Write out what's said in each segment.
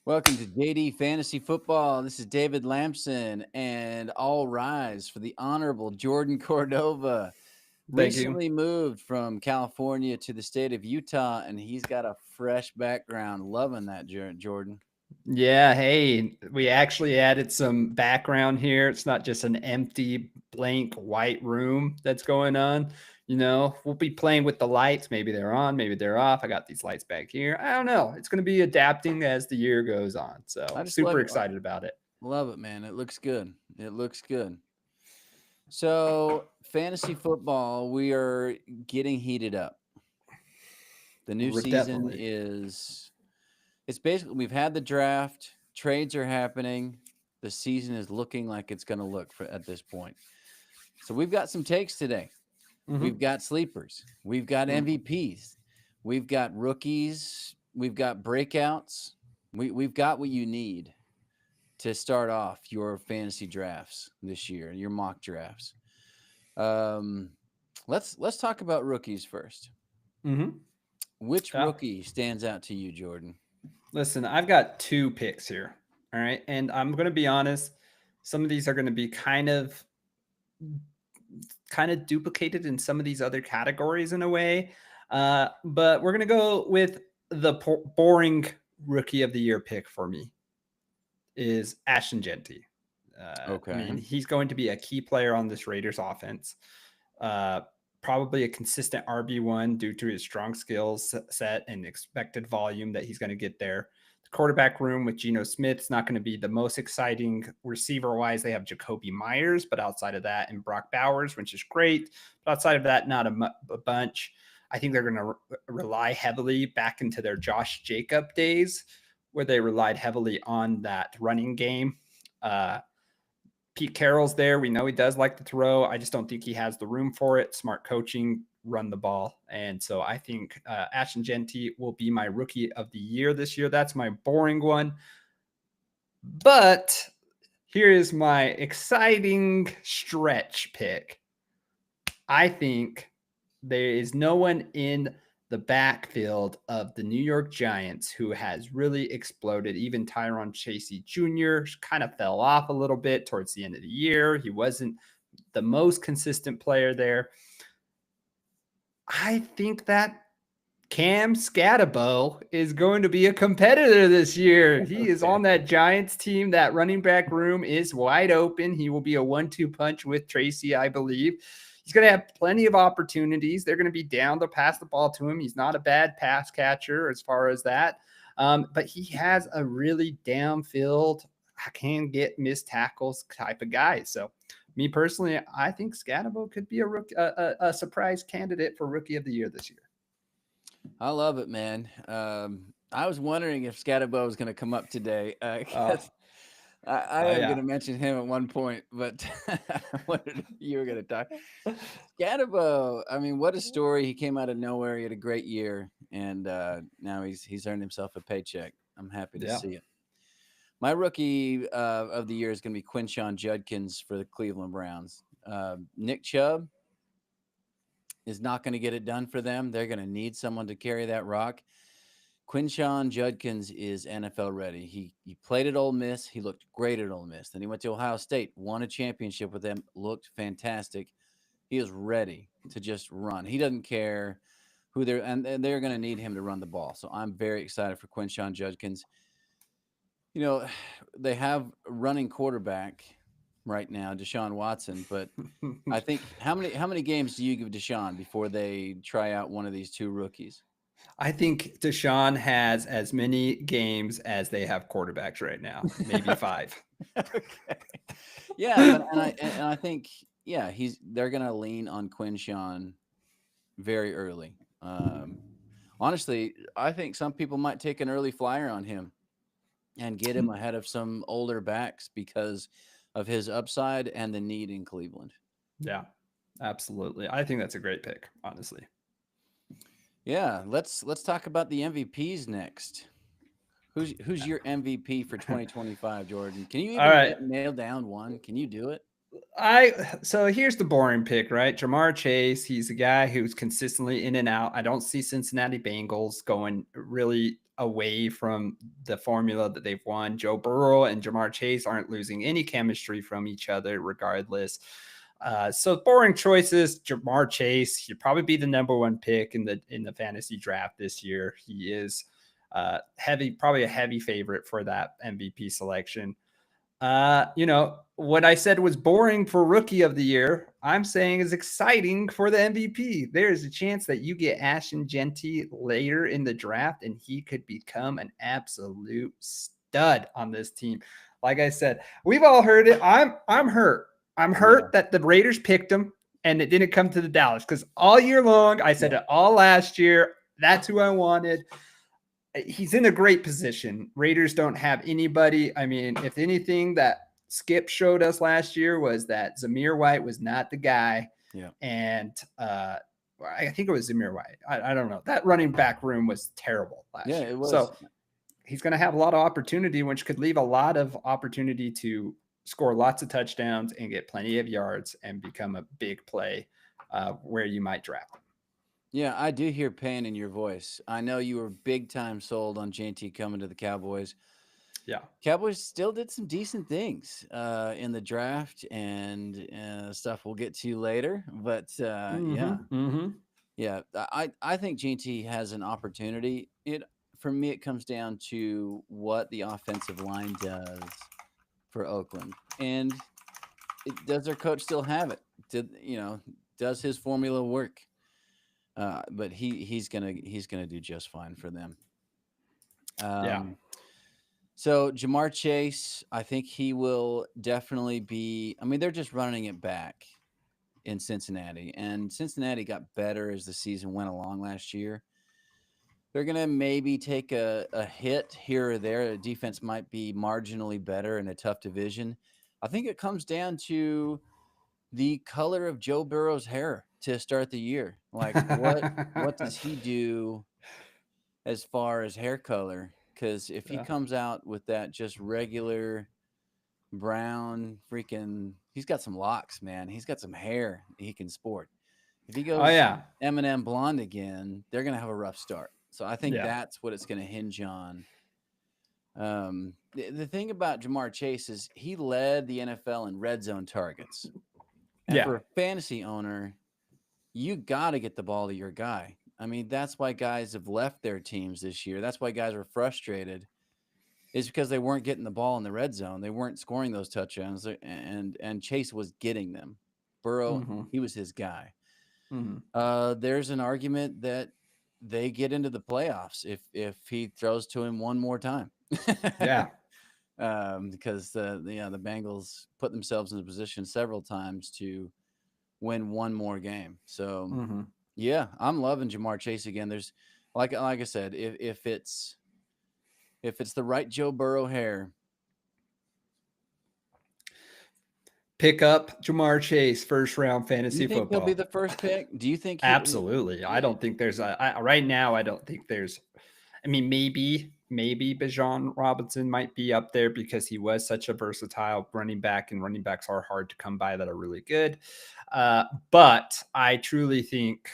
Welcome to JD Fantasy Football. This is David Lamson, and all rise for the Honorable Jordan Cordova. Thank you. Recently moved from California to the state of Utah, and he's got a fresh background. Loving that, Jordan. Yeah, hey, we actually added some background here. It's not just an empty, blank white room that's going on. We'll be playing with the lights. Maybe they're on, maybe they're off. I got these lights back here. I don't know. It's going to be adapting as the year goes on. I So, just love super it. excited about it. Love it, man. It looks good. It looks good. So, fantasy football, we are getting heated up. The new We're season definitely. it's basically we've had the draft, trades are happening, the season is looking like it's going to look for at this point. So we've got some takes today. We've Mhm. got sleepers, we've got MVPs, we've got rookies, we've got breakouts. We've got what you need to start off your fantasy drafts this year, your mock drafts. Um, let's talk about rookies first. Mhm. Which Yeah. rookie stands out to you, Jordan? Listen, I've got two picks here. All right. And I'm going to be honest, some of these are going to be kind of duplicated in some of these other categories in a way. But we're going to go with the boring rookie of the year pick for me is Ashton Genty. I Okay. mean, he's going to be a key player on this Raiders offense. Uh, Probably a consistent RB1 due to his strong skills set and expected volume that he's going to get there. The quarterback room with Geno Smith is not going to be the most exciting receiver wise. They have Jacoby Myers, but outside of that, and Brock Bowers, which is great. But outside of that, not a bunch. I think they're going to rely heavily back into their Josh Jacob days where they relied heavily on that running game. Uh, Pete Carroll's there. We know he does like to throw. I just don't think he has the room for it. Smart coaching, run the ball. And so I think Ashton Genty will be my rookie of the year this year. That's my boring one. But here is my exciting stretch pick. I think there is no one in the backfield of the New York Giants who has really exploded. Even Tyron Chasey Jr. kind of fell off a little bit towards the end of the year. He wasn't the most consistent player there. I think that Cam Scatabo is going to be a competitor this year. He is Okay. on that Giants team. That running back room is wide open. He will be a 1-2 punch with Tracy, I believe. He's going to have plenty of opportunities. They're going to be down to pass the ball to him. He's not a bad pass catcher as far as that. But he has a really downfield, can get missed tackles type of guy. So, me personally, I think Scatabo could be a surprise candidate for Rookie of the Year this year. I love it, man. I was wondering if Scatabo was going to come up today. 'Cause I am going Yeah. to mention him at one point, but I wondered if you were going to talk. Scatabo, I mean, what a story! He came out of nowhere. He had a great year, and now he's earned himself a paycheck. I'm happy to Yeah. see it. My rookie of the year is going to be Quinshawn Judkins for the Cleveland Browns. Nick Chubb is not going to get it done for them. They're going to need someone to carry that rock. Quinshawn Judkins is NFL ready. He played at Ole Miss. He looked great at Ole Miss. Then he went to Ohio State, won a championship with them, looked fantastic. He is ready to just run. He doesn't care who and they're going to need him to run the ball. So I'm very excited for Quinshawn Judkins. You know, they have running quarterback right now, Deshaun Watson, but I think how many games do you give Deshaun before they try out one of these two rookies? I think Deshaun has as many games as they have quarterbacks right now, maybe Okay. five. Okay. Yeah, but and I think yeah, they're gonna lean on Quinshawn very early. Honestly, I think some people might take an early flyer on him and get him ahead of some older backs because of his upside and the need in Cleveland. Yeah, absolutely. I think that's a great pick, honestly. Yeah, let's talk about the MVPs next. Who's your MVP for 2025, Jordan? Can you All even right. nail down one? Can you do it? So here's the boring pick, right? Jamar Chase. He's a guy who's consistently in and out. I don't see Cincinnati Bengals going really away from the formula that they've won. Joe Burrow and Jamar Chase aren't losing any chemistry from each other, regardless. So boring choices. Jamar Chase. He'd probably be the number one pick in the fantasy draft this year. He is probably a heavy favorite for that MVP selection. What I said was boring for rookie of the year, I'm saying is exciting for the MVP. There is a chance that you get Ashton Genty later in the draft, and he could become an absolute stud on this team. Like I said, we've all heard it. I'm hurt. I'm hurt that the Raiders picked him and it didn't come to the Dallas, because all year long I said it all last year. That's who I wanted. He's in a great position. Raiders don't have anybody. I mean, if anything that Skip showed us last year was that Zamir White was not the guy. Yeah. And I think it was Zamir White. I don't know. That running back room was terrible last year. It was. So he's going to have a lot of opportunity, which could leave a lot of opportunity to score lots of touchdowns and get plenty of yards and become a big play where you might draft him. Yeah, I do hear pain in your voice. I know you were big time sold on JT coming to the Cowboys. Yeah. Cowboys still did some decent things in the draft and stuff we'll get to later. But yeah, I think JT has an opportunity. For me, it comes down to what the offensive line does for Oakland, and does their coach still have it? Does his formula work? But he's gonna do just fine for them. So Jamar Chase, I think he will definitely be. I mean, they're just running it back in Cincinnati, and Cincinnati got better as the season went along last year. They're gonna maybe take a hit here or there. The defense might be marginally better in a tough division. I think it comes down to the color of Joe Burrow's hair to start the year. Like what does he do as far as hair color? Because if he comes out with that just regular brown he's got some locks, man. He's got some hair he can sport. If he goes Eminem blonde again, they're gonna have a rough start. So I think that's what it's gonna hinge on. The thing about Jamar Chase is he led the NFL in red zone targets. And for a fantasy owner, you got to get the ball to your guy. I mean, that's why guys have left their teams this year. That's why guys were frustrated, is because they weren't getting the ball in the red zone. They weren't scoring those touchdowns, and Chase was getting them. Burrow, he was his guy. There's an argument that they get into the playoffs if he throws to him one more time. Because the Bengals put themselves in a position several times to win one more game. So yeah, I'm loving Jamar Chase again. There's like I said, if it's the right Joe Burrow hair, pick up Jamar Chase, first round fantasy football. He'll be the first pick? Do you think? Absolutely. I don't think there's right now. I don't think there's. I mean, maybe Bijan Robinson might be up there because he was such a versatile running back, and running backs are hard to come by that are really good. But I truly think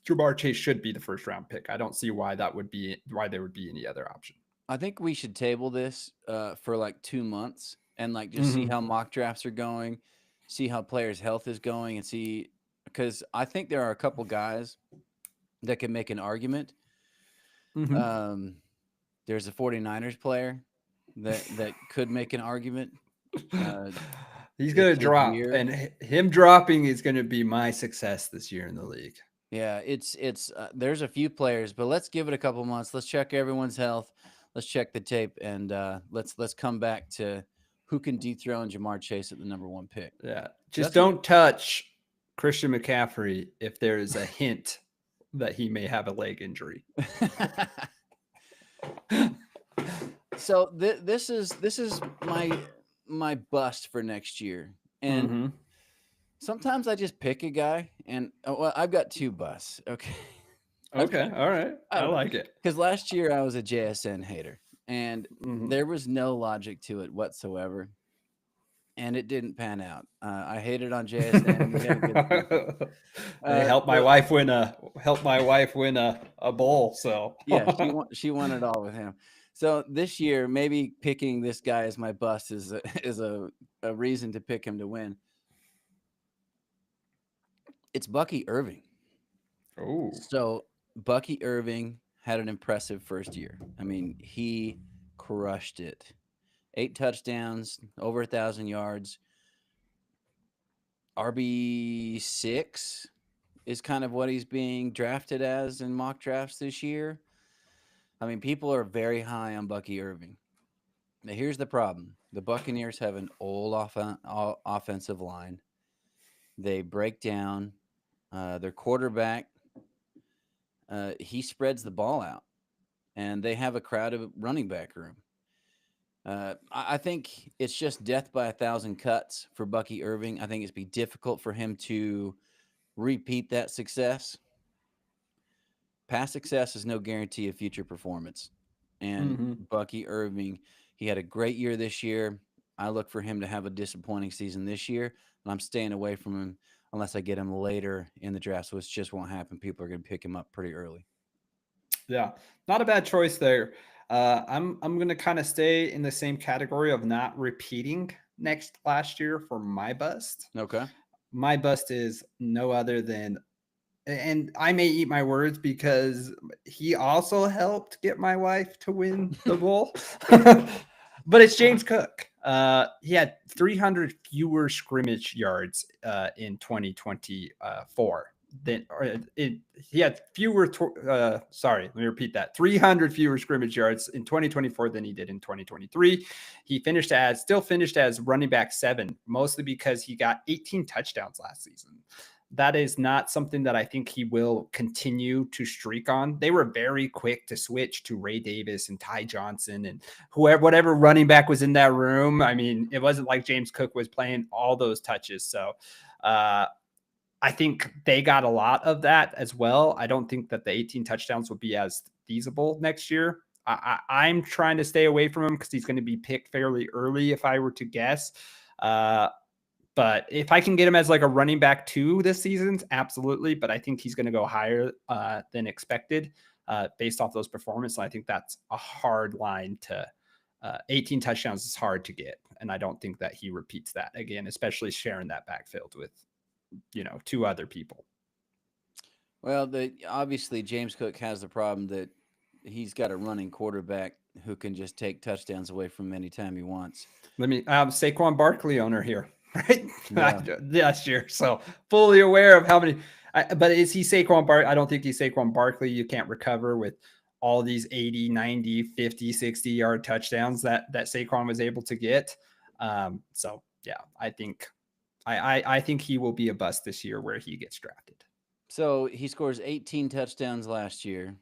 Jamar Chase should be the first round pick. I don't see why there would be any other option. I think we should table this for like 2 months and like just see how mock drafts are going, see how players' health is going, and see, because I think there are a couple guys that can make an argument. There's a 49ers player that could make an argument. He's going to drop, and him dropping is going to be my success this year in the league. Yeah, it's there's a few players, but let's give it a couple months. Let's check everyone's health. Let's check the tape, and let's come back to who can dethrone Jamar Chase at the number 1 pick. Yeah, just don't touch Christian McCaffrey if there is a hint that he may have a leg injury. So this is my bust for next year, and sometimes I just pick a guy, and I've got 2 busts. Okay. Okay. All right. I like it. Because last year I was a JSN hater, and there was no logic to it whatsoever. and it didn't pan out. I hated on JSN. We had a good season. They helped my But wife win a bowl. So yeah, she won it all with him. So this year, maybe picking this guy as my bust is a reason to pick him to win. It's Bucky Irving. oh, So Bucky Irving had an impressive first year. I mean, he crushed it. 8 touchdowns, over 1,000 yards. RB6 is kind of what he's being drafted as in mock drafts this year. I mean, people are very high on Bucky Irving. Now, here's the problem: the Buccaneers have an old offensive line. They break down. Their quarterback, he spreads the ball out, and they have a crowded running back room. I think it's just death by 1,000 cuts for Bucky Irving. I think it's be difficult for him to repeat that success. Past success is no guarantee of future performance. And hmm Bucky Irving, he had a great year this year. I look for him to have a disappointing season this year, and I'm staying away from him unless I get him later in the draft. So it just won't happen. People are going to pick him up pretty early. yeah, not a bad choice there. I'm gonna kind of stay in the same category of not repeating last year for my bust. Okay. My bust is no other than, and I may eat my words because he also helped get my wife to win the bowl. But it's James Cook. He had 300 fewer scrimmage yards in 2024. He had sorry, let me repeat that: 300 fewer scrimmage yards in 2024 than he did in 2023. He still finished as running back 7, mostly because he got 18 touchdowns last season. That is not something that I think he will continue to streak on. They were very quick to switch to Ray Davis and Ty Johnson and whatever running back was in that room. I mean, it wasn't like James Cook was playing all those touches. So I think they got a lot of that as well. I don't think that the 18 touchdowns will be as feasible next year. I'm trying to stay away from him because he's going to be picked fairly early if I were to guess. But if I can get him as like a running back 2 this season, absolutely. But I think he's going to go higher than expected based off those performances. And I think that's a hard line to 18 touchdowns is hard to get. And I don't think that he repeats that again, especially sharing that backfield with, 2 other people. Well, obviously James Cook has the problem that he's got a running quarterback who can just take touchdowns away from him anytime he wants. Saquon Barkley owner here, right? Yeah. Last year. So fully aware of how many, but is he Saquon Barkley? I don't think he's Saquon Barkley. You can't recover with all these 80, 90, 50, 60 yard touchdowns that Saquon was able to get. So yeah, I think he will be a bust this year where he gets drafted. So he scores 18 touchdowns last year.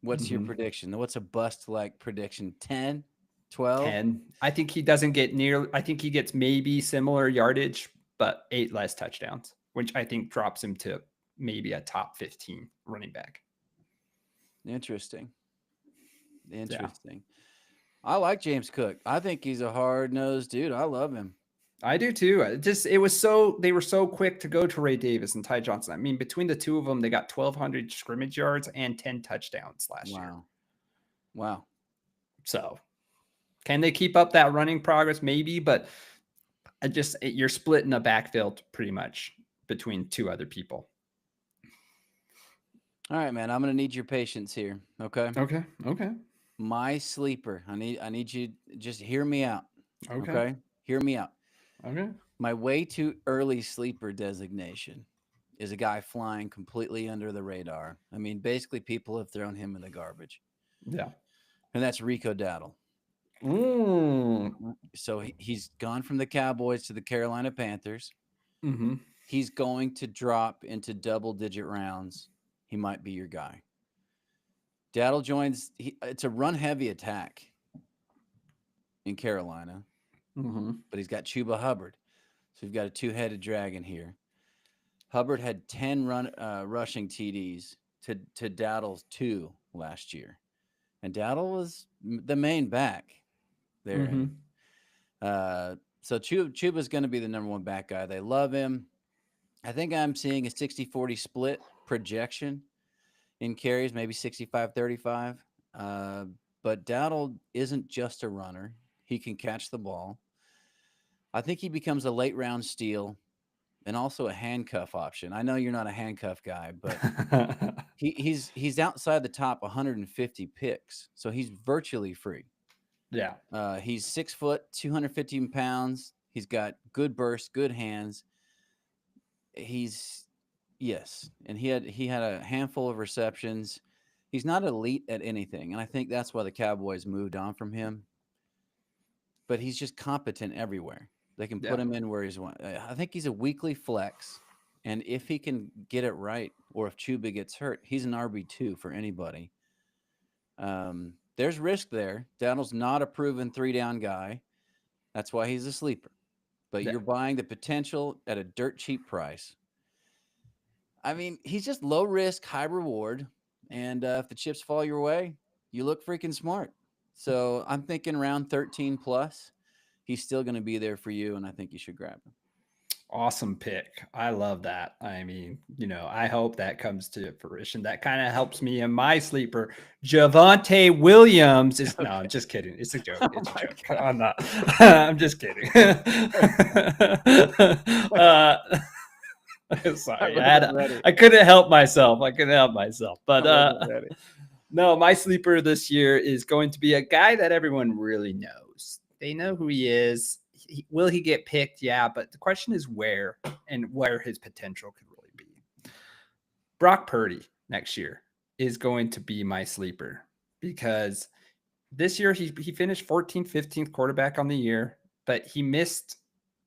What's your prediction? What's a bust like prediction? 10, 12? 10. I think he doesn't get I think he gets maybe similar yardage, but 8 less touchdowns, which I think drops him to maybe a top 15 running back. Interesting. Yeah. I like James Cook. I think he's a hard-nosed dude. I love him. I do too. They were so quick to go to Ray Davis and Ty Johnson. I mean, between the two of them, they got 1,200 scrimmage yards and 10 touchdowns last year. Wow. So can they keep up that running progress? Maybe, but you're splitting a backfield pretty much between 2 other people. All right, man. I'm going to need your patience here. Okay. Okay. My sleeper. I need you just hear me out. Okay. Hear me out. Okay. My way too early sleeper designation is a guy flying completely under the radar. I mean, basically people have thrown him in the garbage. Yeah. And that's Rico Dowdle. So he's gone from the Cowboys to the Carolina Panthers. Mm-hmm. He's going to drop into double-digit rounds. He might be your guy. Dowdle joins. It's a run-heavy attack in Carolina, but he's got Chuba Hubbard. So you've got a 2-headed dragon here. Hubbard had 10 rushing TDs to Dowdle's 2 last year. And Dowdle was the main back there. So Chuba's going to be the number one back guy. They love him. I think I'm seeing a 60-40 split projection in carries, maybe 65-35. But Dowdle isn't just a runner. He can catch the ball. I think he becomes a late round steal and also a handcuff option. I know you're not a handcuff guy, but he's outside the top 150 picks, so he's virtually free. Yeah. He's 6 foot, 215 pounds. He's got good burst, good hands. Yes, and he had a handful of receptions. He's not elite at anything, and I think that's why the Cowboys moved on from him. But he's just competent everywhere. They can put Yeah. him in where he's want. I think he's a weekly flex, and if he can get it right, or if Chuba gets hurt, he's an RB2 for anybody. There's risk there. Dowdle's not a proven 3-down guy. That's why he's a sleeper. But Yeah. you're buying the potential at a dirt cheap price. I mean, he's just low risk, high reward. And if the chips fall your way, you look freaking smart. So I'm thinking around 13 plus. He's still going to be there for you, and I think you should grab him. Awesome pick. I love that. I mean, I hope that comes to fruition. That kind of helps me in my sleeper. Javonte Williams is no, I'm just kidding. It's a joke. It's a joke. God. I'm not. I'm just kidding. Sorry, I couldn't help myself. But no, my sleeper this year is going to be a guy that everyone really knows. They know who he is. Will he get picked? Yeah, but the question is where and where his potential could really be. Brock Purdy next year is going to be my sleeper because this year he finished 14th, 15th quarterback on the year, but he missed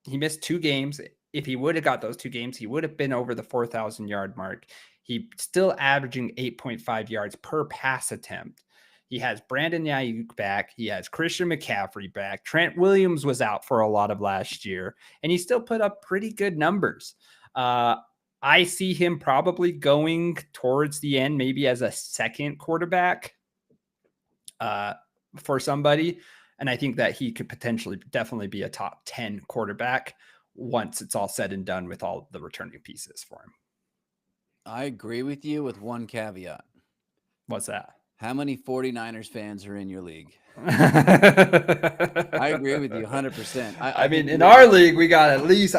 2 games. If he would have got those 2 games, he would have been over the 4,000 yard mark. He's still averaging 8.5 yards per pass attempt. He has Brandon Ayuk back. He has Christian McCaffrey back. Trent Williams was out for a lot of last year, and he still put up pretty good numbers. I see him probably going towards the end, maybe as a second quarterback for somebody. And I think that he could potentially definitely be a top 10 quarterback once it's all said and done with all the returning pieces for him. I agree with you with one caveat. What's that? How many 49ers fans are in your league? I agree with you 100%. I mean, in our league, we got at least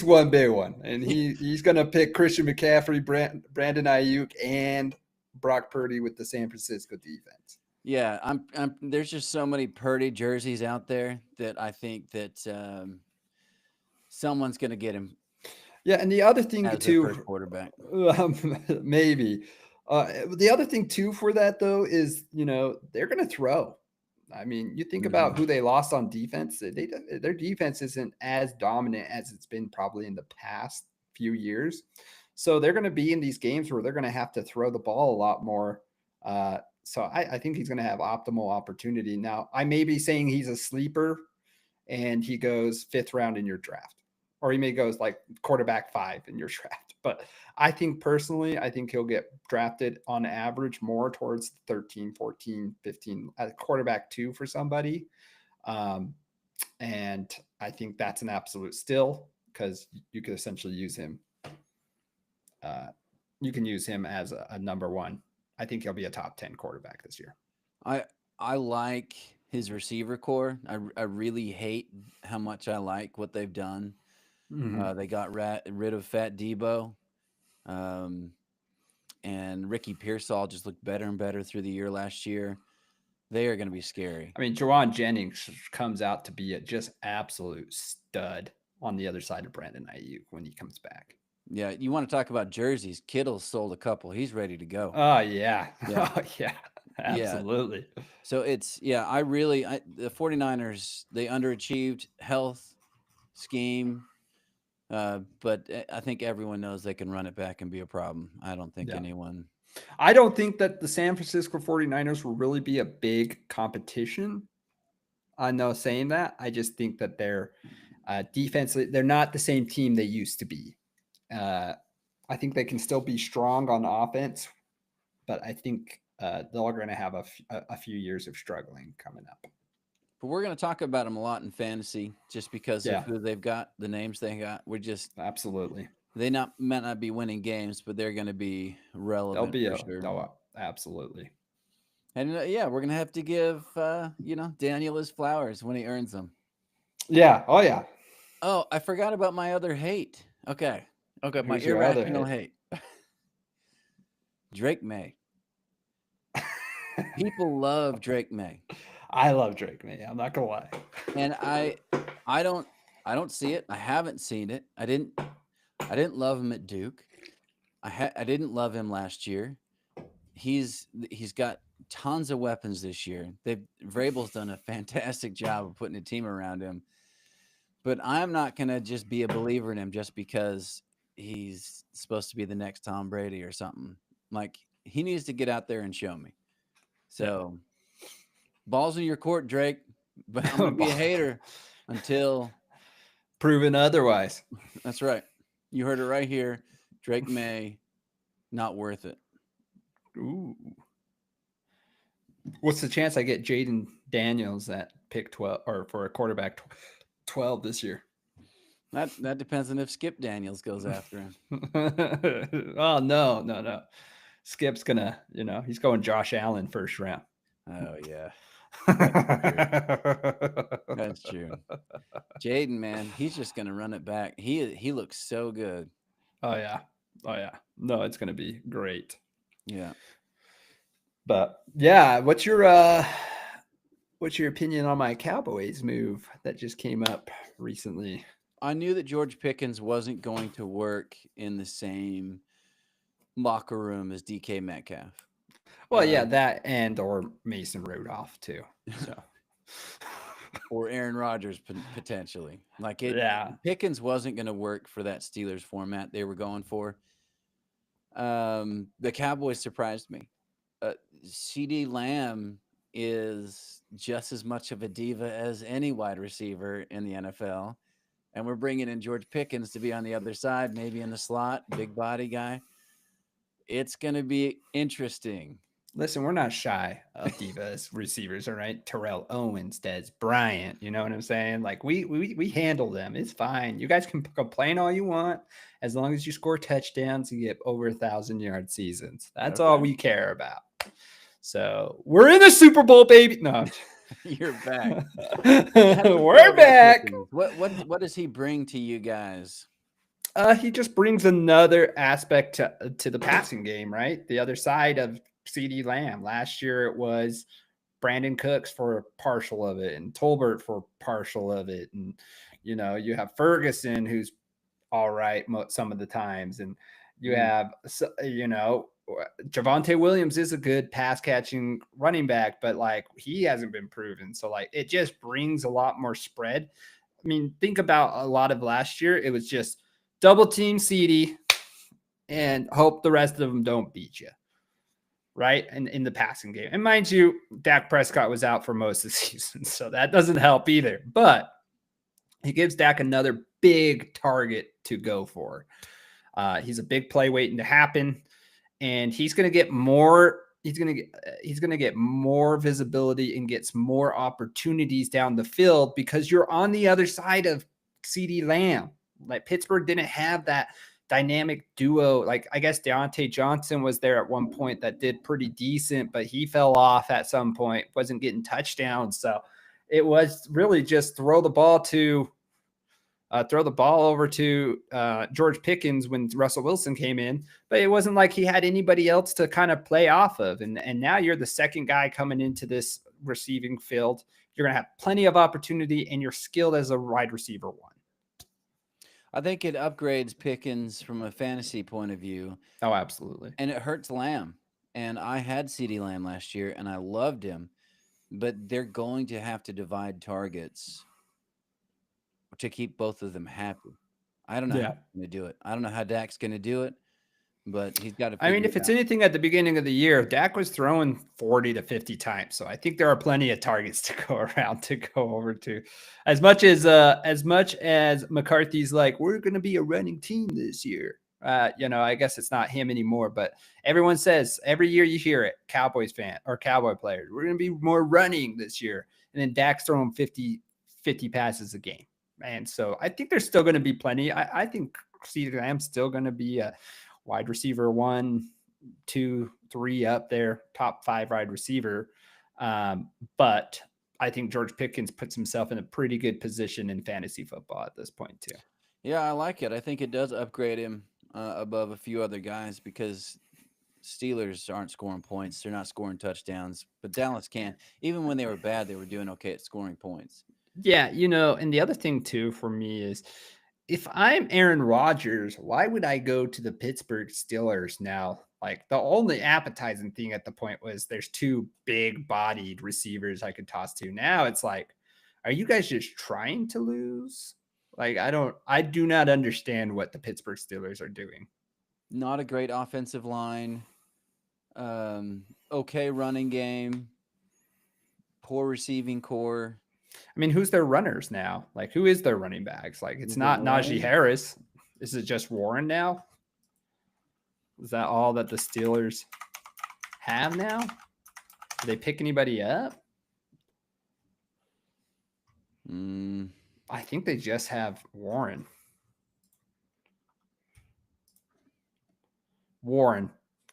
one big one, and he's going to pick Christian McCaffrey, Brandon Ayuk, and Brock Purdy with the San Francisco defense. Yeah, there's just so many Purdy jerseys out there that I think that someone's going to get him. Yeah, and the other thing too, first quarterback, maybe. The other thing too for that though is they're going to throw. I mean, you think about who they lost on defense. Their defense isn't as dominant as it's been probably in the past few years. So they're going to be in these games where they're going to have to throw the ball a lot more. So I think he's going to have optimal opportunity. Now, I may be saying he's a sleeper and he goes 5th round in your draft. Or he may goes like quarterback 5 in your draft. But I think personally, he'll get drafted on average more towards 13, 14, 15 at quarterback 2 for somebody. And I think that's an absolute steal because you could essentially use him. You can use him as a number 1. I think he'll be a top 10 quarterback this year. I like his receiver core. I really hate how much I like what they've done. Mm-hmm. They got rid of Fat Debo, and Ricky Pearsall just looked better and better through the year last year. They are going to be scary. I mean, Juwan Jennings comes out to be a just absolute stud on the other side of Brandon Ayuk when he comes back. Yeah, you want to talk about jerseys? Kittle sold a couple. He's ready to go. Oh, yeah. Oh, yeah. Absolutely. Yeah. So the 49ers, they underachieved health, scheme, but I think everyone knows they can run it back and be a problem. I don't think anyone. I don't think that the San Francisco 49ers will really be a big competition. I know saying that. I just think that they're defensively, they're not the same team they used to be. I think they can still be strong on offense, but I think they're going to have a few years of struggling coming up. But we're going to talk about them a lot in fantasy just because Yeah. of who they've got, the names they got. We're just Absolutely. they might not be winning games, but they're going to be relevant for sure. No, absolutely. And yeah, we're going to have to give Daniel his flowers when he earns them. Yeah. Oh yeah. Oh, I forgot about my other hate. Okay. My Who's your other irrational hate. Drake May. People love Drake May. I love Drake May. I'm not gonna lie. And I don't see it. I haven't seen it. I didn't love him at Duke. I didn't love him last year. He's got tons of weapons this year. Vrabel's done a fantastic job of putting a team around him. But I'm not gonna just be a believer in him just because he's supposed to be the next Tom Brady or something. Like, he needs to get out there and show me. So, balls in your court, Drake. But I'm gonna be a hater until proven otherwise. That's right. You heard it right here. Drake May, not worth it. Ooh. What's the chance I get Jaden Daniels at pick 12 or for a quarterback 12 this year? That depends on if Skip Daniels goes after him. Oh, no. Skip's gonna, he's going Josh Allen first round. Oh yeah. That's true. Jaden, man, he's just gonna run it back. He looks so good. Oh yeah. No, it's gonna be great. Yeah. But yeah, what's your opinion on my Cowboys move that just came up recently? I knew that George Pickens wasn't going to work in the same locker room as DK Metcalf. Well, yeah, that or Mason Rudolph too. So. Or Aaron Rodgers potentially. Yeah. Pickens wasn't going to work for that Steelers format they were going for. The Cowboys surprised me. CeeDee Lamb is just as much of a diva as any wide receiver in the NFL. And we're bringing in George Pickens to be on the other side, maybe in the slot, big body guy. It's going to be interesting. Listen, we're not shy of divas receivers, all right? Terrell Owens, Dez Bryant, you know what I'm saying? Like, we handle them. It's fine. You guys can complain all you want as long as you score touchdowns and get over 1,000-yard seasons. That's all we care about. So we're in the Super Bowl, baby. No, you're back. We're back. What does he bring to you guys? He just brings another aspect to the passing game, right? The other side of CeeDee Lamb. Last year it was Brandon Cooks for partial of it and Tolbert for partial of it. And, you have Ferguson, who's all right some of the times. And you have, Javonte Williams is a good pass catching running back, but like, he hasn't been proven. So like, it just brings a lot more spread. I mean, think about a lot of last year. It was just double team CeeDee and hope the rest of them don't beat you. Right. And in the passing game. And mind you, Dak Prescott was out for most of the season, so that doesn't help either. But he gives Dak another big target to go for. He's a big play waiting to happen, and he's going to get more. He's going to get more visibility and gets more opportunities down the field because you're on the other side of CeeDee Lamb. Like, Pittsburgh didn't have that dynamic duo. Like, I guess Deontay Johnson was there at one point that did pretty decent, but he fell off at some point, wasn't getting touchdowns. So it was really just throw the ball over to George Pickens when Russell Wilson came in, but it wasn't like he had anybody else to kind of play off of. And now you're the second guy coming into this receiving field. You're going to have plenty of opportunity, and you're skilled as a wide receiver one. I think it upgrades Pickens from a fantasy point of view. Oh, absolutely. And it hurts Lamb. And I had CeeDee Lamb last year, and I loved him. But they're going to have to divide targets to keep both of them happy. I don't know how they're going to do it. I don't know how Dak's going to do it, but he's got to. I mean, if it's anything at the beginning of the year, Dak was throwing 40 to 50 times. So I think there are plenty of targets to go around to go over to. As much as McCarthy's like, we're going to be a running team this year. I guess it's not him anymore, but everyone says every year you hear it, Cowboys fan or Cowboy player, we're going to be more running this year. And then Dak's throwing 50 passes a game. And so I think there's still going to be plenty. I think CeeDee Lamb's still going to be a wide receiver 1, 2, 3 up there, top 5 wide receiver. But I think George Pickens puts himself in a pretty good position in fantasy football at this point too. Yeah, I like it. I think it does upgrade him above a few other guys because Steelers aren't scoring points. They're not scoring touchdowns, but Dallas can. Even when they were bad, they were doing okay at scoring points. Yeah, and the other thing too for me is if I'm Aaron Rodgers, why would I go to the Pittsburgh Steelers now? Like the only appetizing thing at the point was there's 2 big-bodied receivers I could toss to. Now it's like, are you guys just trying to lose? Like I do not understand what the Pittsburgh Steelers are doing. Not a great offensive line. Okay running game. Poor receiving core. I mean, who's their runners now? Like, who is their running backs? Like, it's not Najee Harris. Is it just Warren now? Is that all that the Steelers have now? Do they pick anybody up? I think they just have Warren,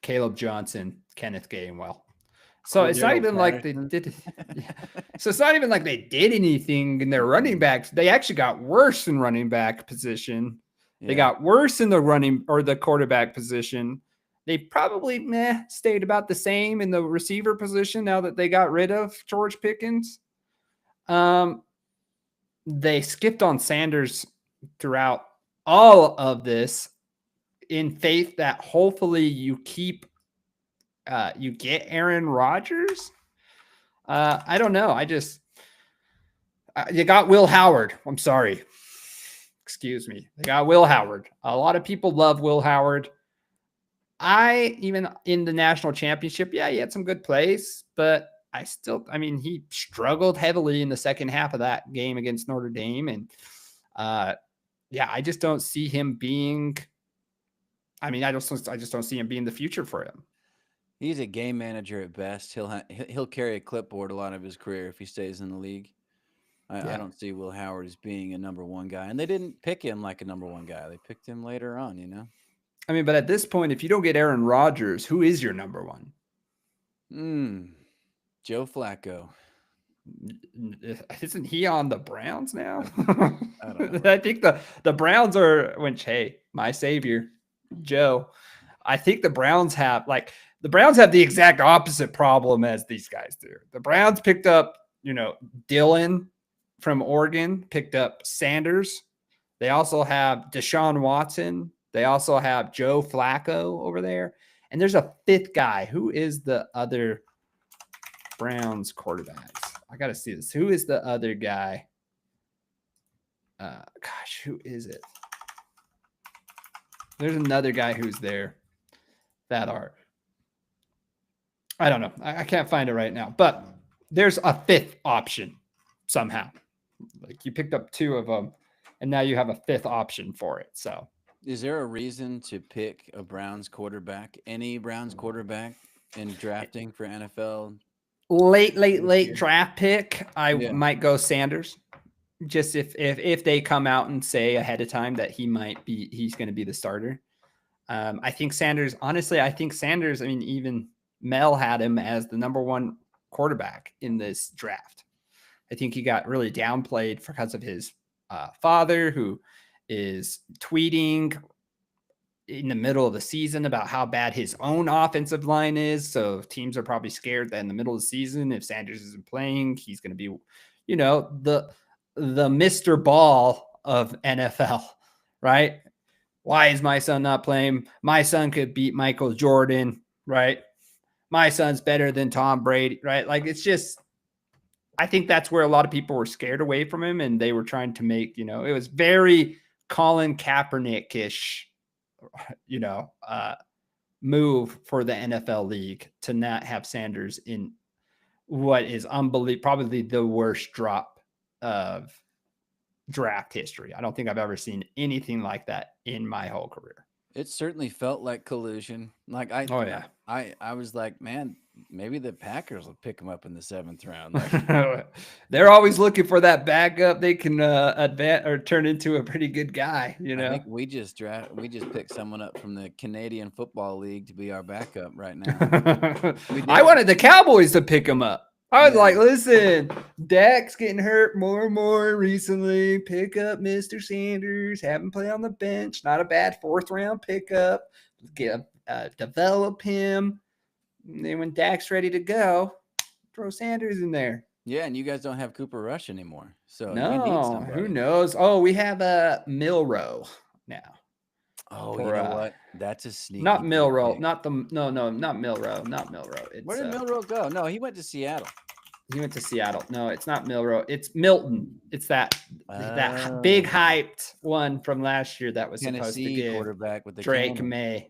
Caleb Johnson, Kenneth Gainwell. So it's not even like they did. Yeah. So it's not even like they did anything in their running backs. They actually got worse in running back position. Yeah. They got worse in the running or the quarterback position. They probably stayed about the same in the receiver position now that they got rid of George Pickens. They skipped on Sanders throughout all of this in faith that hopefully you get Aaron Rodgers. I don't know. You got Will Howard. I'm sorry. Excuse me. They got Will Howard. A lot of people love Will Howard. Even in the national championship, he had some good plays, but he struggled heavily in the second half of that game against Notre Dame. And I just don't see him being, I just don't see him being the future for him. He's a game manager at best. He'll carry a clipboard a lot of his career if he stays in the league. I don't see Will Howard as being a number 1 guy, and they didn't pick him like a number 1 guy. They picked him later on, But at this point, if you don't get Aaron Rodgers, who is your number 1? Joe Flacco. Isn't he on the Browns now? I don't know. I think the Browns are, my savior, Joe. I think the Browns have the exact opposite problem as these guys do. The Browns picked up, Dylan from Oregon, picked up Sanders. They also have Deshaun Watson. They also have Joe Flacco over there. And there's a 5th guy. Who is the other Browns quarterbacks? I got to see this. Who is the other guy? Who is it? There's another guy who's there that are, I don't know. I can't find it right now, but there's a 5th option somehow. Like you picked up 2 of them and now you have a 5th option for it. So is there a reason to pick a Browns quarterback, any Browns quarterback in drafting for NFL? Late draft pick. I might go Sanders. Just if they come out and say ahead of time that he's going to be the starter. I think Sanders, even Mel had him as the number 1 quarterback in this draft. I think he got really downplayed because of his father, who is tweeting in the middle of the season about how bad his own offensive line is. So teams are probably scared that in the middle of the season, if Sanders isn't playing, he's going to be, the Mr. Ball of NFL, right? Why is my son not playing? My son could beat Michael Jordan, right? My son's better than Tom Brady, right? Like, it's just, I think that's where a lot of people were scared away from him, and they were trying to make, it was very Colin Kaepernick-ish, move for the NFL league to not have Sanders in what is unbelievable, probably the worst drop of draft history. I don't think I've ever seen anything like that in my whole career. It certainly felt like collusion. Like I, Oh yeah. I was like, man, maybe the Packers will pick him up in the 7th round. Like, They're always looking for that backup they can advance or turn into a pretty good guy, you I know. think we just picked someone up from the Canadian Football League to be our backup right now. We I did. wanted the Cowboys to pick him up. I was Yeah. like, listen, Dak's getting hurt more and more recently. Pick up Mr. Sanders. Have him play on the bench. Not a bad 4th round pickup. Develop him. And then when Dak's ready to go, throw Sanders in there. Yeah, and you guys don't have Cooper Rush anymore, so you need No, somebody. who knows? Oh, we have a Milrow now. Oh, For, you know what? That's a sneaky. Not good Milrow. pick. Not Milrow. Not Milrow. It's, Where did Milrow go? No, he went to Seattle. He went to Seattle. No, it's not Milrow. It's Milton. It's that big Oh. hyped one from last year that was supposed to Tennessee give quarterback with the Drake cannon. May.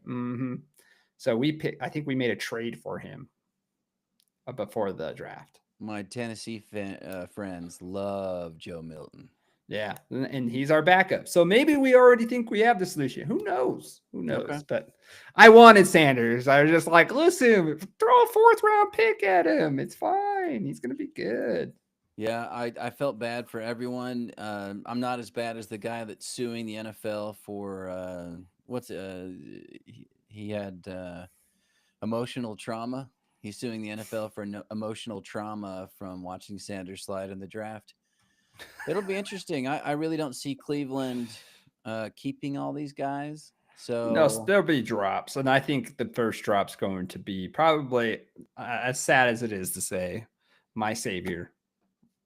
So I think we made a trade for him before the draft. My Tennessee friends love Joe Milton. Yeah, and he's our backup. So maybe we already think we have the solution. Who knows? Who knows? Okay. But I wanted Sanders. I was just like, listen, throw a 4th round pick at him. It's fine. He's going to be good. Yeah, I felt bad for everyone. I'm not as bad as the guy that's suing the NFL for he had emotional trauma. He's suing the NFL for emotional trauma from watching Sanders slide in the draft. It'll be interesting. I really don't see Cleveland keeping all these guys. So No, there'll be drops, and I think the first drop's going to be probably, as sad as it is to say, my savior,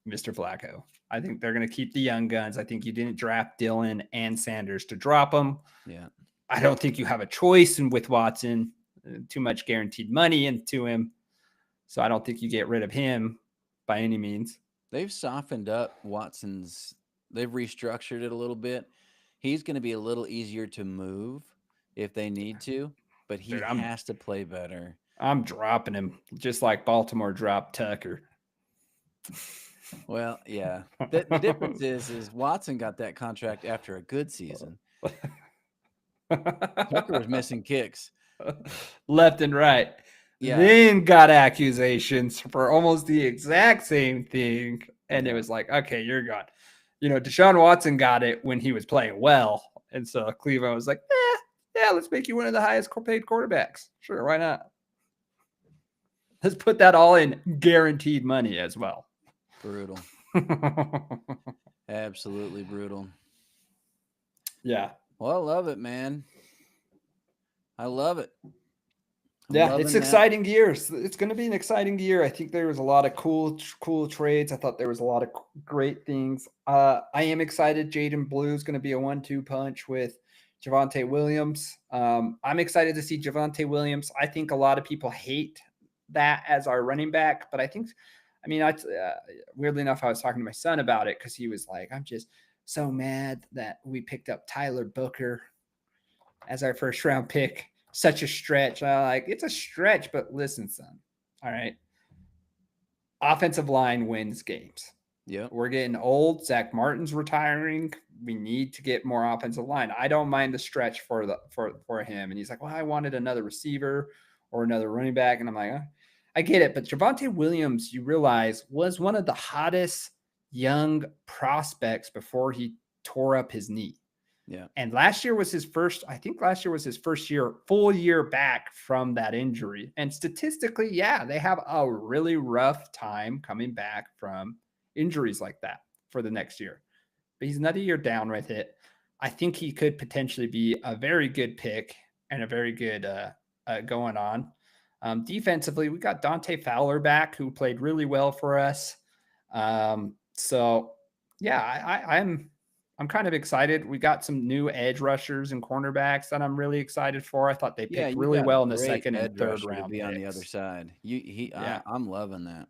Mr. Flacco. I think they're going to keep the young guns. I think you didn't draft Dillon and Sanders to drop them. Yeah, I don't think you have a choice with Watson. Too much guaranteed money into him, so I don't think you get rid of him by any means. they've softened up Watson's. They've restructured it a little bit. He's going to be a little easier to move if they need to, but he has to play better. I'm dropping him just like Baltimore dropped Tucker. Well, yeah. The difference is Watson got that contract after a good season. Tucker was missing kicks left and right. Yeah. Then got accusations for almost the exact same thing. And it was like, okay, you're gone. You know, Deshaun Watson got it when he was playing well. And so Cleveland was like, yeah, let's make you one of the highest paid quarterbacks. Sure, why not? Let's put that all in guaranteed money as well. Brutal. Absolutely brutal. Yeah. Well, I love it, man. I love it. Yeah, it's exciting years. It's going to be an exciting year. I think there was a lot of cool trades. I thought there was a lot of great things. I am excited. Jaden Blue is going to be a 1-2 punch with Javonte Williams. I'm excited to see Javonte Williams. I think a lot of people hate that as our running back, but weirdly enough, I was talking to my son about it because he was like, I'm just so mad that we picked up Tyler Booker as our first round pick. Such a stretch. It's a stretch, but listen, son. All right. Offensive line wins games. Yeah. We're getting old. Zach Martin's retiring. We need to get more offensive line. I don't mind the stretch for him. And he's like, well, I wanted another receiver or another running back. And I'm like, I get it. But Javonte Williams, you realize, was one of the hottest young prospects before he tore up his knee. Yeah. And last year was his first full year back from that injury. And statistically, yeah, they have a really rough time coming back from injuries like that for the next year. But he's another year down with it. I think he could potentially be a very good pick and a very good going on. Defensively, we got Dante Fowler back, who played really well for us. So, yeah, I'm kind of excited. We got some new edge rushers and cornerbacks that I'm really excited for. I thought they picked really well in the second and third round to be on the other side. I'm loving that.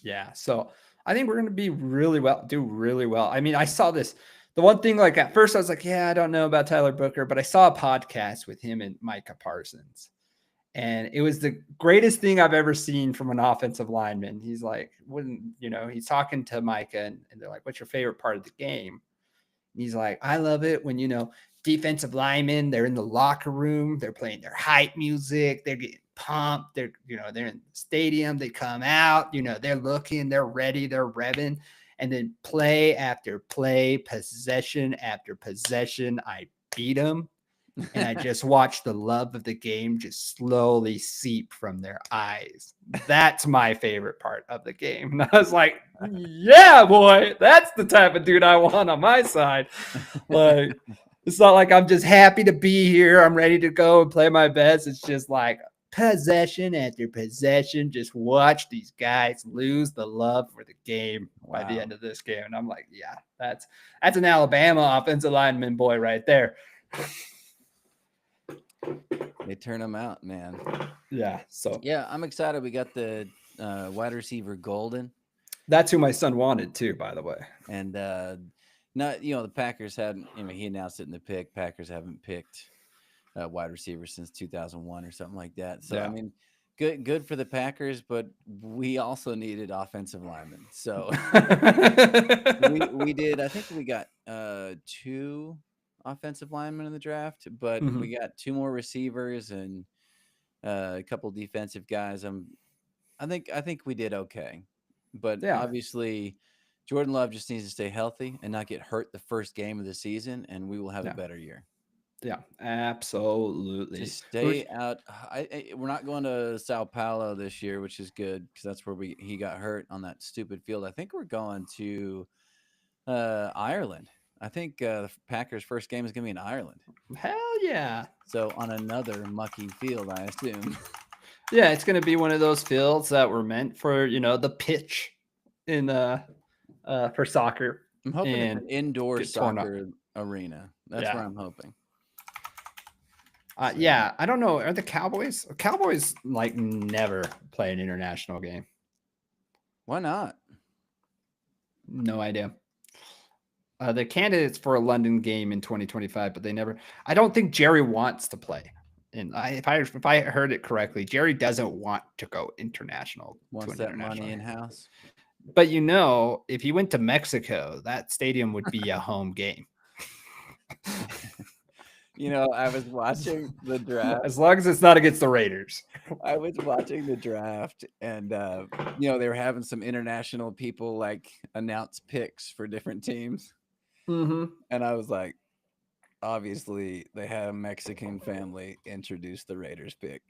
Yeah. So I think we're going to do really well. I mean, I saw this. The one thing, like at first I was like, yeah, I don't know about Tyler Booker, but I saw a podcast with him and Micah Parsons. And it was the greatest thing I've ever seen from an offensive lineman. He's like, he's talking to Micah and they're like, what's your favorite part of the game? And he's like, I love it when, defensive linemen, they're in the locker room, they're playing their hype music, they're getting pumped, they're they're in the stadium, they come out, they're looking, they're ready, they're revving, and then play after play, possession after possession, I beat them. And I just watched the love of the game just slowly seep from their eyes. That's my favorite part of the game. And I was like, yeah, boy, that's the type of dude I want on my side. Like, it's not like I'm just happy to be here. I'm ready to go and play my best. It's just like possession after possession. Just watch these guys lose the love for the game by the end of this game. And I'm like, yeah, that's an Alabama offensive lineman boy right there. They turn them out, man. Yeah. So yeah, I'm excited. We got the wide receiver Golden. That's who my son wanted too, by the way. And not the Packers hadn't. He announced it in the pick. Packers haven't picked wide receiver since 2001 or something like that. So I mean, good for the Packers, but we also needed offensive linemen. So we did. I think we got 2 offensive linemen in the draft, but we got 2 more receivers and a couple defensive guys. I think we did okay, but obviously Jordan Love just needs to stay healthy and not get hurt the first game of the season, and we will have a better year. Yeah, absolutely. Just stay out. We're not going to Sao Paulo this year, which is good because that's where he got hurt on that stupid field. I think we're going to Ireland. I think the Packers' first game is going to be in Ireland. Hell yeah. So on another mucky field, I assume. Yeah, it's going to be one of those fields that were meant for, the pitch in for soccer. I'm hoping it's an indoor soccer arena. That's where I'm hoping. Yeah, I don't know. Are the Cowboys like never play an international game? Why not? No idea. The candidates for a London game in 2025, but they never. I don't think Jerry wants to play. And if I heard it correctly, Jerry doesn't want to go international. Wants that money in house. But if he went to Mexico, that stadium would be a home game. I was watching the draft. As long as it's not against the Raiders. I was watching the draft, and they were having some international people like announce picks for different teams. And I was like, obviously, they had a Mexican family introduce the Raiders pick.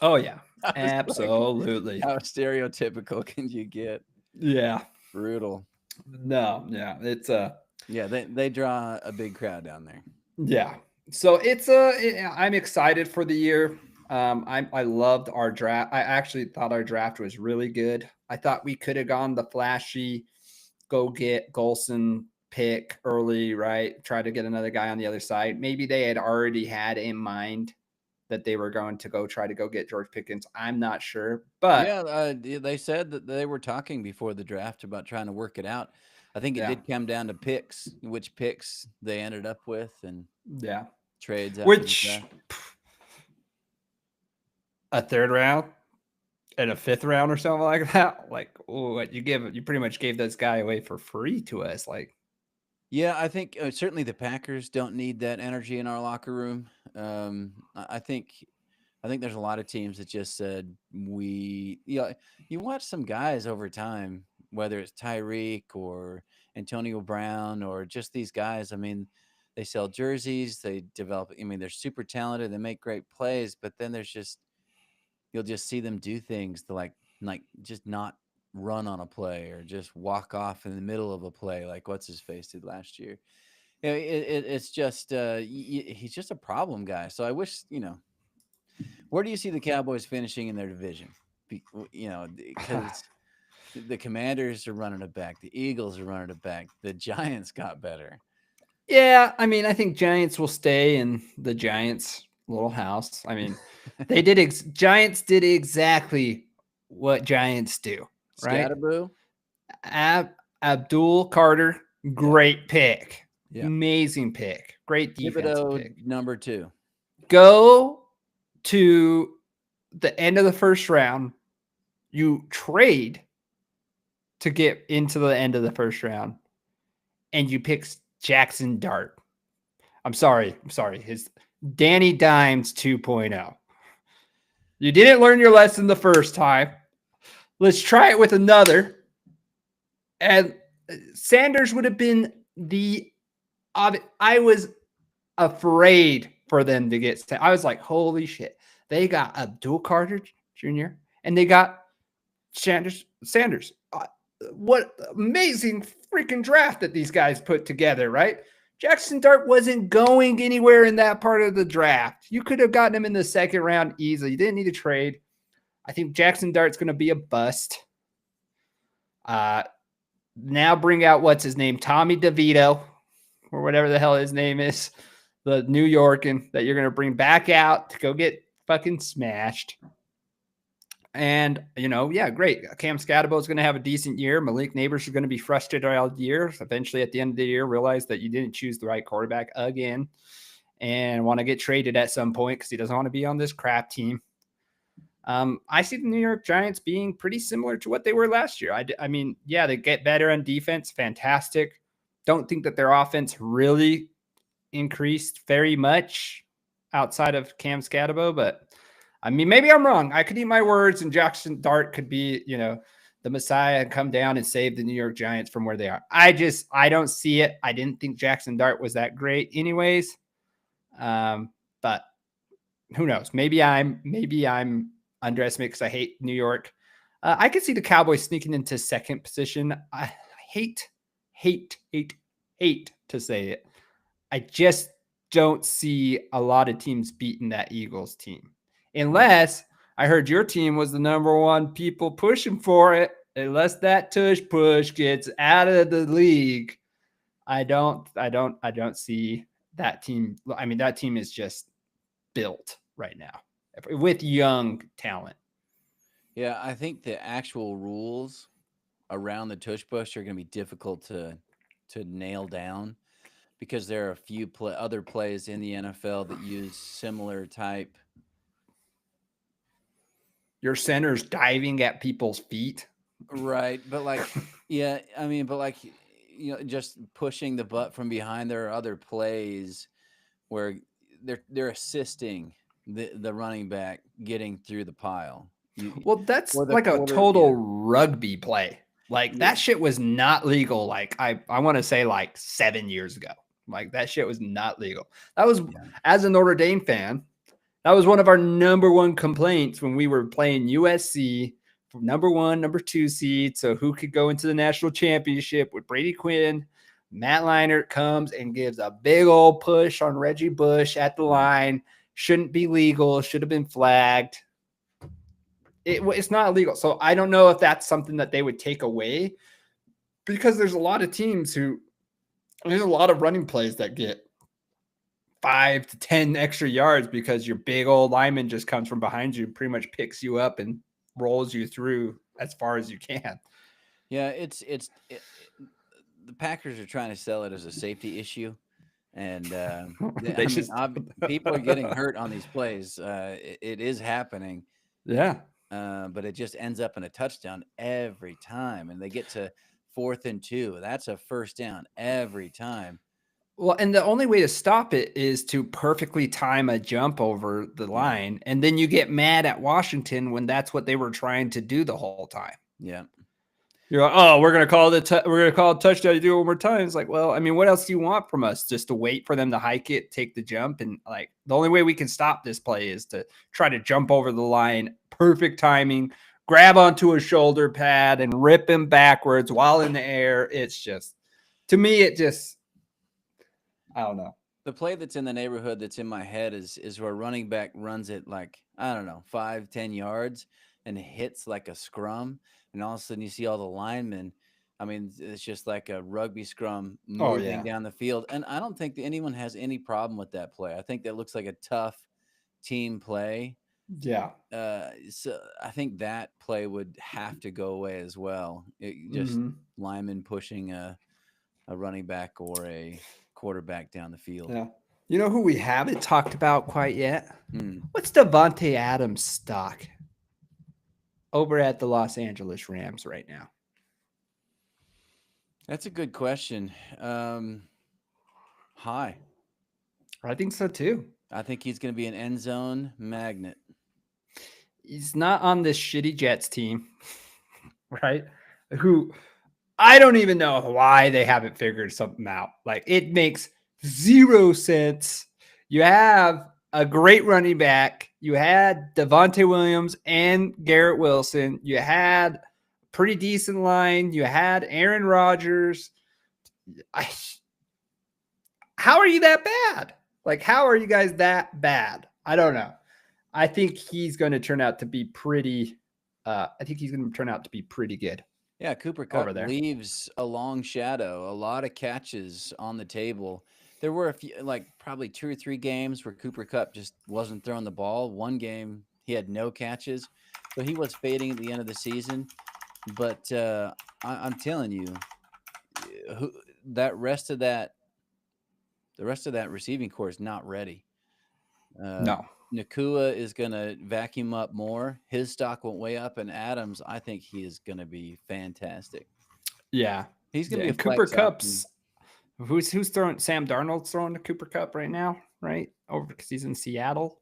Oh yeah, absolutely. Like, how stereotypical can you get? Yeah, brutal. No, yeah, it's they draw a big crowd down there. Yeah. So I'm excited for the year. I loved our draft. I actually thought our draft was really good. I thought we could have gone the flashy, go get Golson pick early, right? Try to get another guy on the other side. Maybe they had already had in mind that they were going to try to get George Pickens. I'm not sure, but they said that they were talking before the draft about trying to work it out. I think it did come down to picks, which picks they ended up with, and trades. Which a 3rd round and a 5th round or something like that. Like, what you pretty much gave this guy away for free to us. Like, yeah, I think certainly the Packers don't need that energy in our locker room. I think there's a lot of teams that just said you watch some guys over time, whether it's Tyreek or Antonio Brown or just these guys. I mean, they sell jerseys, they develop. I mean, they're super talented, they make great plays, but then you'll just see them do things to like just not run on a play or just walk off in the middle of a play, like what's his face did last year. It's just he's just a problem guy. So I wish where do you see the Cowboys finishing in their division? Because the Commanders are running it back, the Eagles are running it back, the Giants got better. Yeah, I mean, I think Giants will stay in the Giants' little house. I mean, Giants did exactly what Giants do, right? Scatterboo. Abdul Carter, great pick. Yeah. Amazing pick. Great defensive pick. Number 2. Go to the end of the first round. You trade to get into the end of the first round, and you pick Jackson Dart. I'm sorry. His Danny Dimes 2.0. You didn't learn your lesson the first time. Let's try it with another. And Sanders would have been I was afraid for them to get. I was like, holy shit. They got Abdul Carter Jr. and they got Sanders. What amazing freaking draft that these guys put together, right? Jackson Dart wasn't going anywhere in that part of the draft. You could have gotten him in the second round easily. You didn't need to trade. I think Jackson Dart's going to be a bust. Now bring out what's his name, Tommy DeVito, or whatever the hell his name is, the New Yorker that you're going to bring back out to go get fucking smashed. And, great. Cam Scatterbo is going to have a decent year. Malik Neighbors is going to be frustrated all year. Eventually, at the end of the year, realize that you didn't choose the right quarterback again and want to get traded at some point because he doesn't want to be on this crap team. I see the New York Giants being pretty similar to what they were last year. I mean, yeah, they get better on defense. Fantastic. Don't think that their offense really increased very much outside of Cam Scatterbo, but I mean, maybe I'm wrong. I could eat my words and Jackson Dart could be, the Messiah and come down and save the New York Giants from where they are. I don't see it. I didn't think Jackson Dart was that great anyways. But who knows? Maybe I'm underestimated because I hate New York. I could see the Cowboys sneaking into second position. I hate to say it. I just don't see a lot of teams beating that Eagles team. Unless I heard your team was the number one people pushing for it. Unless that tush push gets out of the league, I don't see that team. I mean, that team is just built right now with young talent. Yeah, I think the actual rules around the tush push are going to be difficult to nail down because there are a few other plays in the NFL that use similar type. Your center's diving at people's feet. Right. But just pushing the butt from behind. There are other plays where they're assisting the running back getting through the pile. That's like a total rugby play. Like that shit was not legal. Like I want to say like 7 years ago. Like that shit was not legal. That was as a Notre Dame fan. That was one of our number one complaints when we were playing USC for number 1, number 2 seed. So who could go into the national championship with Brady Quinn? Matt Leinart comes and gives a big old push on Reggie Bush at the line. Shouldn't be legal. Should have been flagged. It's not illegal. So I don't know if that's something that they would take away because there's a lot of teams there's a lot of running plays that get 5 to 10 extra yards because your big old lineman just comes from behind you, pretty much picks you up and rolls you through as far as you can. Yeah, the Packers are trying to sell it as a safety issue, and people are getting hurt on these plays. It is happening. Yeah. But it just ends up in a touchdown every time, and they get to 4th and 2. That's a first down every time. Well, and the only way to stop it is to perfectly time a jump over the line, and then you get mad at Washington when that's what they were trying to do the whole time. Yeah, you're like, oh, we're gonna call it touchdown. You do it one more time. It's like, well, I mean, what else do you want from us? Just to wait for them to hike it, take the jump, and like the only way we can stop this play is to try to jump over the line, perfect timing, grab onto a shoulder pad, and rip him backwards while in the air. It's just, to me, I don't know. The play that's in the neighborhood that's in my head is where running back runs it like, I don't know, 5-10 yards and hits like a scrum. And all of a sudden you see all the linemen. I mean, it's just like a rugby scrum moving down the field. And I don't think that anyone has any problem with that play. I think that looks like a tough team play. Yeah. So I think that play would have to go away as well. Linemen pushing a running back or a quarterback down the field. Yeah. You know who we haven't talked about quite yet? What's Davante Adams' stock over at the Los Angeles Rams right now? That's a good question. High. I think so too. I think he's going to be an end zone magnet. He's not on this shitty Jets team, right? Who I don't even know why they haven't figured something out. Like, it makes zero sense. You have a great running back. You had Devontae Williams and Garrett Wilson. You had a pretty decent line. You had Aaron Rodgers. How are you that bad? Like, how are you guys that bad? I don't know. I think he's going to turn out to be pretty. I think he's going to turn out to be pretty good. Yeah, Cooper Kupp leaves a long shadow, a lot of catches on the table. There were a few, like probably 2 or 3 games where Cooper Kupp just wasn't throwing the ball. One game he had no catches, so he was fading at the end of the season. But I'm telling you, the rest of that receiving core is not ready. No. Nacua is going to vacuum up more. His stock went way up, and Adams, I think he is going to be fantastic. Yeah, he's going to be a Cooper Kupp's. Who's throwing? Sam Darnold's throwing the Cooper Kupp right now, right? Over because he's in Seattle.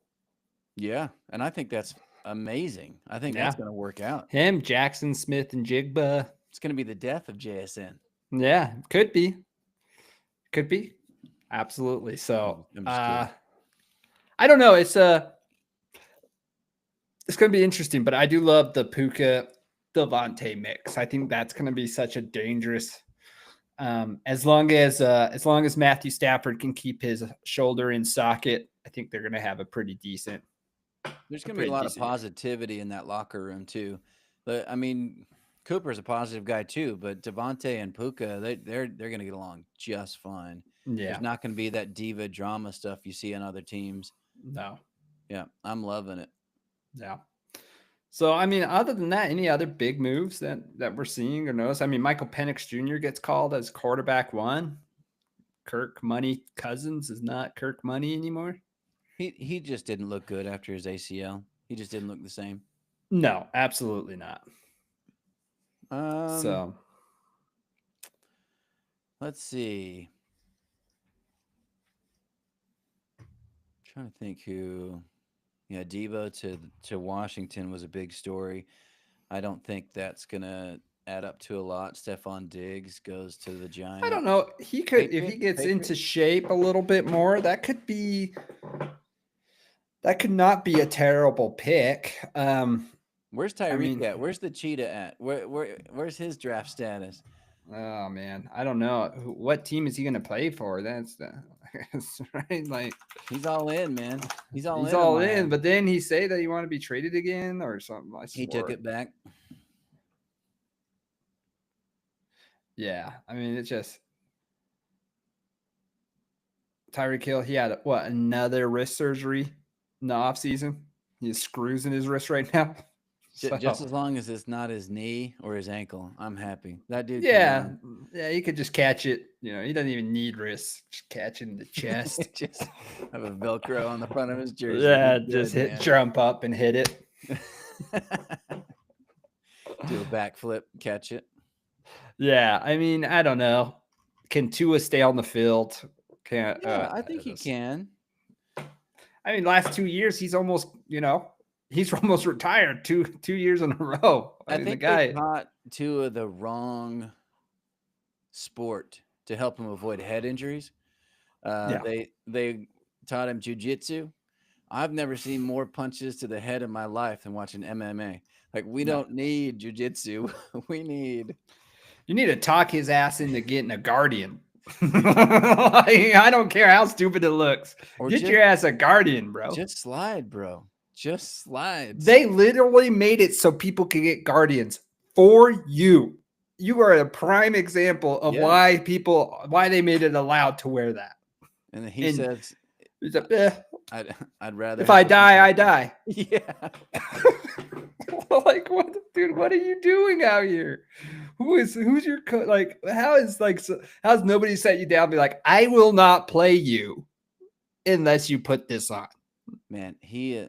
Yeah, and I think that's amazing. I think that's going to work out. Him, Jackson Smith, and Jigba. It's going to be the death of JSN. Yeah, could be. Absolutely. So, I don't know. It's going to be interesting, but I do love the Puka Devontae mix. I think that's going to be such a dangerous. As long as Matthew Stafford can keep his shoulder in socket, I think they're going to have a pretty decent. There's going to be a lot of positivity in that locker room too. But I mean, Cooper's a positive guy too, but Devontae and Puka, they're going to get along just fine. Yeah, there's not going to be that diva drama stuff you see on other teams. No. Yeah, I'm loving it. Yeah. So, I mean, other than that, any other big moves that we're seeing or notice? I mean, Michael Penix Jr. gets called as quarterback 1. Kirk Money Cousins is not Kirk Money anymore. He just didn't look good after his ACL. He just didn't look the same. No, absolutely not. So, let's see. Trying to think who. Yeah, Debo to Washington was a big story. I don't think that's gonna add up to a lot. Stephon Diggs goes to the Giants. I don't know. He could, if he gets into shape a little bit more, that could not be a terrible pick. Where's Tyreek at? Where's the cheetah at? Where's his draft status? Oh man, I don't know. What team is he going to play for? That's right. Like, he's all in, man. He's all in. But then he say that he want to be traded again or something. He took it back. Yeah, I mean, it's just Tyreek Hill. He had another wrist surgery in the offseason. He has screws in his wrist right now. Just as long as it's not his knee or his ankle, I'm happy. That dude. Yeah, he could just catch it. You know, he doesn't even need wrists. Just catch it in the chest. Just have a Velcro on the front of his jersey. Yeah, just jump up and hit it. Do a backflip, catch it. Yeah, I mean, I don't know. Can Tua stay on the field? Can't. Yeah, I think he can. I mean, last 2 years, he's almost, he's almost retired 2 years in a row. I think the guy they taught Tua the wrong sport to help him avoid head injuries. They taught him jiu-jitsu. I've never seen more punches to the head in my life than watching MMA. Like, we don't need jiu-jitsu. You need to talk his ass into getting a guardian. I don't care how stupid it looks. Get your ass a guardian, bro. Just slide, bro. Just slide. They literally made it so people could get guardians for you. You are a prime example of why they made it allowed to wear that. And he says, he's like, I'd rather. If I die, I die. Yeah. Like, what, dude? What are you doing out here? Who's your coach? Like, how's nobody set you down? And be like, I will not play you unless you put this on. Man, I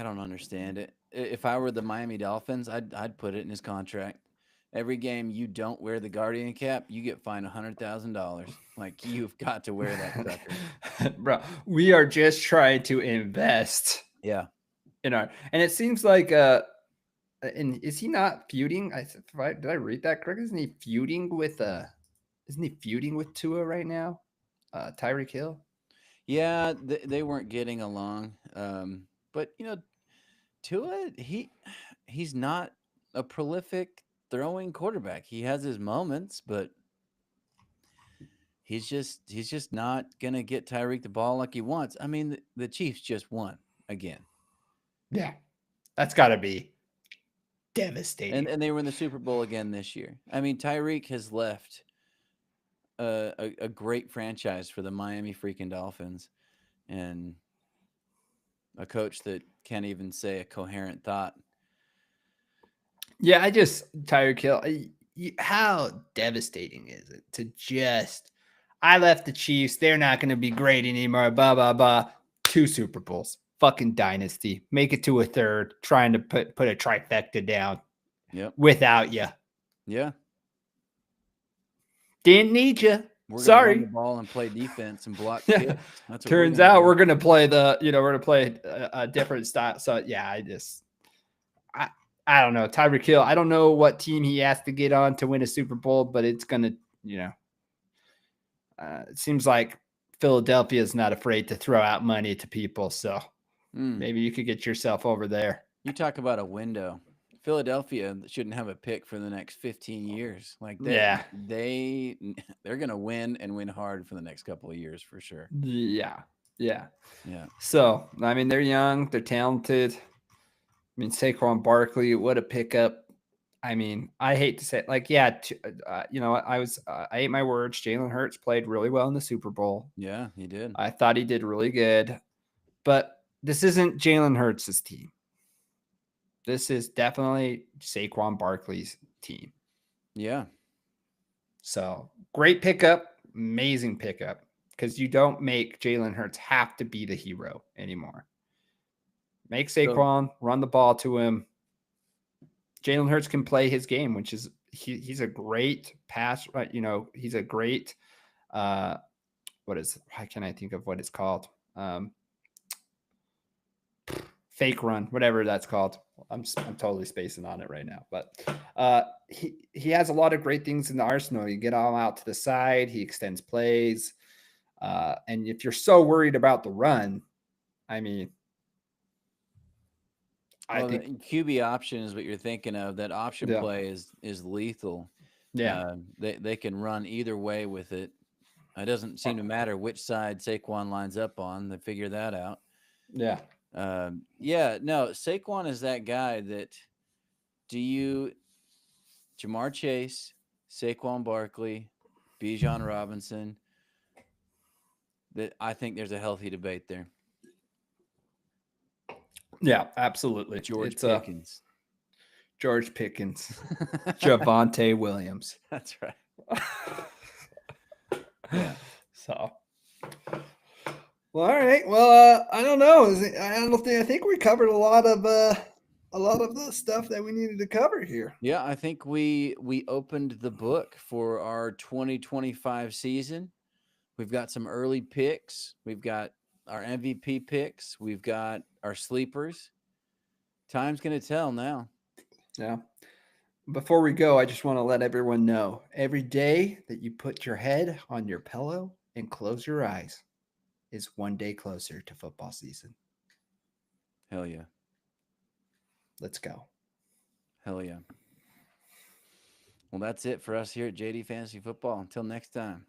don't understand it. If I were the Miami Dolphins, I'd put it in his contract. every game you don't wear the Guardian cap, you get fined $100,000. Like, you've got to wear that sucker. Bro, we are just trying to invest Yeah. in our, and it seems like and is he not feuding? Did I read that correctly? Isn't he feuding with Tua right now? Tyreek Hill. Yeah, they weren't getting along. But Tua, he's not a prolific throwing quarterback. He has his moments, but he's just not gonna get Tyreek the ball like he wants. I mean, the Chiefs just won again. Yeah, that's got to be devastating. And they were in the Super Bowl again this year. I mean, Tyreek has left a great franchise for the Miami freaking Dolphins, and a coach that can't even say a coherent thought. Yeah, Tyreek Hill. How devastating is it to just? I left the Chiefs. They're not going to be great anymore. Blah blah blah. 2 Super Bowls. Fucking dynasty. Make it to a third. Trying to put a trifecta down. Yep. Without you. Yeah. Didn't need you. We're gonna Sorry. run the ball and play defense and block Yeah. kicks. That's what Turns we're out do. we're gonna play a different style. So yeah, I don't know. Tyreek Hill, I don't know what team he has to get on to win a Super Bowl, but it's gonna, it seems like Philadelphia is not afraid to throw out money to people. So maybe you could get yourself over there. You talk about a window. Philadelphia shouldn't have a pick for the next 15 years. Like they're gonna win and win hard for the next couple of years for sure. Yeah. Yeah. So I mean, they're young, they're talented. I mean, Saquon Barkley, what a pickup. I mean, I hate to say it, like, I ate my words. Jalen Hurts played really well in the Super Bowl. Yeah, he did. I thought he did really good, but this isn't Jalen Hurts' team. This is definitely Saquon Barkley's team. Yeah. So great pickup, amazing pickup, because you don't make Jalen Hurts have to be the hero anymore. Make Saquon run the ball to him. Jalen Hurts can play his game, which is he's a great pass. He's a great. How can I think of what it's called? Fake run, whatever that's called. I'm totally spacing on it right now, but he has a lot of great things in the arsenal. You get all out to the side. He extends plays, and if you're so worried about the run, I mean. I think the QB option is what you're thinking of. That option play is lethal. Yeah. They can run either way with it. It doesn't seem to matter which side Saquon lines up on. They figure that out. Yeah. No, Saquon is that guy that Jamar Chase, Saquon Barkley, Bijan Robinson, that I think there's a healthy debate there. Yeah, absolutely. George Pickens. Javonte Williams. That's right. Yeah. So. Well, all right. Well, I don't know. I think we covered a lot of the stuff that we needed to cover here. Yeah, I think we opened the book for our 2025 season. We've got some early picks. We've got our MVP picks. We've got our sleepers. Time's going to tell now. Yeah. Before we go, I just want to let everyone know, every day that you put your head on your pillow and close your eyes is one day closer to football season. Hell yeah. Let's go. Hell yeah. Well, that's it for us here at JD Fantasy Football. Until next time.